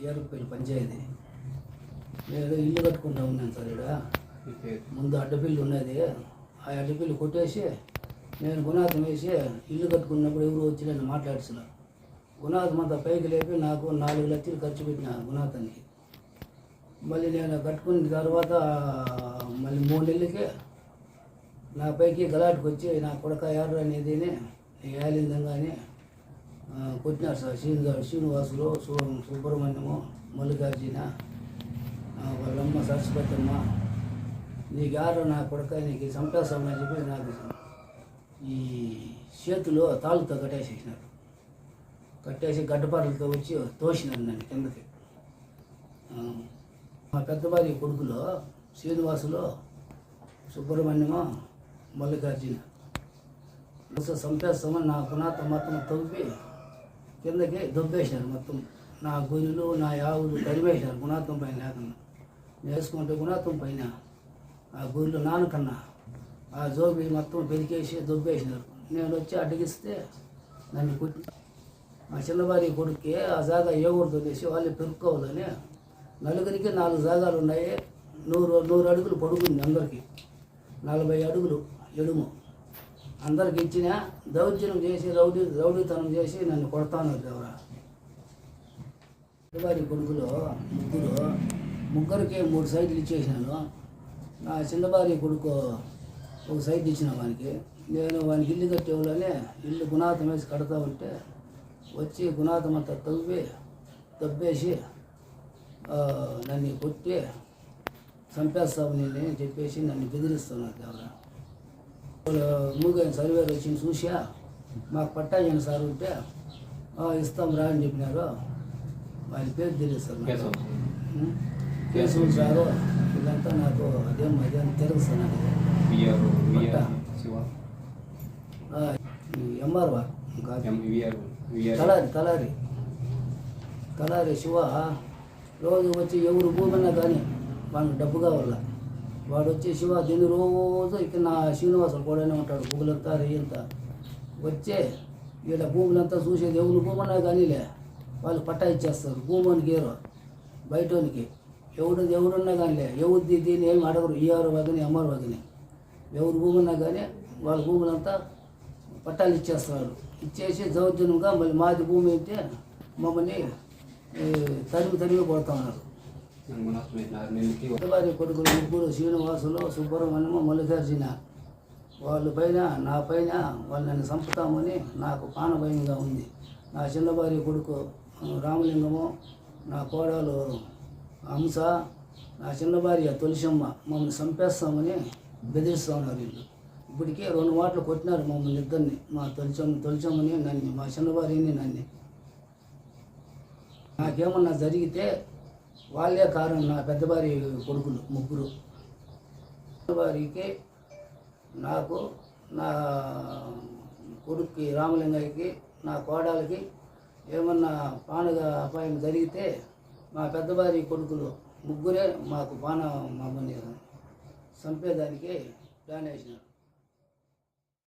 ఏరుపల్లి పంచాయతీ. నేను ఇల్లు కట్టుకుంటా ఉన్నాను సార్. ఇక్కడ ముందు అడ్డపిల్లి ఉన్నది. ఆ అడ్డపిల్లి కొట్టేసి నేను గుణాథం వేసి ఇల్లు కట్టుకున్నప్పుడు ఎవరు వచ్చి నేను మాట్లాడుతున్నా. గుణాథం అంతా పైకి లేపి నాకు 4 లక్షలు ఖర్చు పెట్టిన గుణాథానికి. మళ్ళీ నేను కట్టుకున్న తర్వాత మళ్ళీ 3 నెలలకే నా పైకి గలాటుకు వచ్చి నా కొడక యారు అనేది ఏలిందంగా కొట్టినారు సార్. శ్రీనివాసులు, సుబ్రహ్మణ్యము, మల్లికార్జున, వాళ్ళమ్మ సరస్వతమ్మ, నీకు యారు నా కొడక నీకు చంపేస్తామని చెప్పి నాకు ఈ చేతిలో తాళ్ళతో కట్టేసేసినారు. కట్టేసి గడ్డపారలతో వచ్చి తోసినారు నన్ను కిందకి. మా పెద్ద భార్య కొడుకులో శ్రీనివాసులు, సుబ్రహ్మణ్యము, మల్లికార్జున చంపేస్తామని నా గుణాతం మొత్తం తవ్వి కిందకి దొబ్బేసినారు. మొత్తం నా గొర్రెలు నా ఆవులు తరిమేసినారు గుణాతం పైన లేకుండా. వేసుకుంటే గుణాతం పైన ఆ గొర్రెలు నాన్నకన్నా ఆ జోబి మొత్తం పెరికేసి దొబ్బేసినారు. నేను వచ్చి అడ్డగిస్తే నన్ను కొట్టి మా చిన్నవారి కొడుక్కి ఆ జాగా ఏగూడదు అనేసి వాళ్ళు పెరుక్కోవాలని నలుగురికి 4 జాగాలు ఉన్నాయి. 100 అడుగులు పొడుగుంది అందరికీ, 40 అడుగులు ఎడుము. అందరికి ఇచ్చిన దౌర్జన్యం చేసి రౌడీతనం చేసి నన్ను కొడతాను. ఎవరా చిన్నవారి కొడుకులో ముగ్గురికి 3 సైట్లు ఇచ్చేసినాను. నా చిన్నవారి కొడుకు ఒక సైట్ ఇచ్చిన వానికి. నేను వానికి ఇల్లు కట్టేవాళ్ళని ఇల్లు గుణాథం వేసి కడతా ఉంటే వచ్చి గుణాథం అంతా దబ్బేసి నన్ను కొట్టి చంపేస్తావు నేను చెప్పేసి నన్ను బెదిరిస్తున్నారు. ఎవరా మూగైన సర్వేర్ వచ్చి చూసా మాకు పట్టాయని సార్ ఉంటే ఇస్తాం రా అని చెప్పినారు. వాళ్ళ పేరు తెలియదు సార్. కేసులు సారు ఇదంతా నాకు అదేం తెలుసు సార్. నాకు ఎంఆర్వా తలారి శివ రోజు వచ్చి ఎవరు భూమన్నా కానీ వాళ్ళకి డబ్బు కావాల. వాడు వచ్చి శివ దీని రోజు ఇక్కడ నా శ్రీనివాసులు కూడానే ఉంటాడు. భూములంతా రేయంతా వచ్చే వీళ్ళ భూములంతా చూసేది ఎవరు భూమన్నా కానీలే వాళ్ళు పట్టా ఇచ్చేస్తారు. భూమానికి ఏరో బయటోనికి ఎవరున్నా కానీ ఎవరిది దీన్ని ఏమి అడగరు. ఈఆర్ వగని ఎంఆర్ వగని ఎవరు భూమున్నా కానీ వాళ్ళ భూములంతా పట్టాలు ఇచ్చేస్తున్నారు. ఇచ్చేసి దౌర్జన్యంగా మళ్ళీ మాది భూమి అయితే మమ్మల్ని తరిమి కొడతా ఉన్నారు. వారి కొడుకులు ముగ్గురు శ్రీనివాసులు, సుబ్రహ్మణ్యము, మల్లికార్జున వాళ్ళ పైన నా పైన వాళ్ళు నన్ను చంపుతామని నాకు ప్రాణభయంగా ఉంది. నా చిన్న భార్య కొడుకు రామలింగము, నా కోడలు హంస, నా చిన్న భార్య తులసమ్మ మమ్మల్ని చంపేస్తామని బెదిరిస్తూ ఉన్నారు. వీళ్ళు ఇప్పటికే 2 మాటలు కొట్టినారు మమ్మల్ని ఇద్దరిని. మా తొలిచమ్మని నన్ను, మా చిన్న భార్యని నన్ను. నాకేమన్నా జరిగితే వాళ్ళే కారణం. నా పెద్ద భార్య కొడుకులు ముగ్గురు. భార్యకి, నాకు, నా కొడుక్కి రామలింగయ్యకి, నా కోడలకి ఏమన్నా ప్రాణగా అపాయం జరిగితే మా పెద్ద భార్య కొడుకులు ముగ్గురే మాకు మమ్మల్ని చంపేదానికి ప్లాన్ వేసినారు.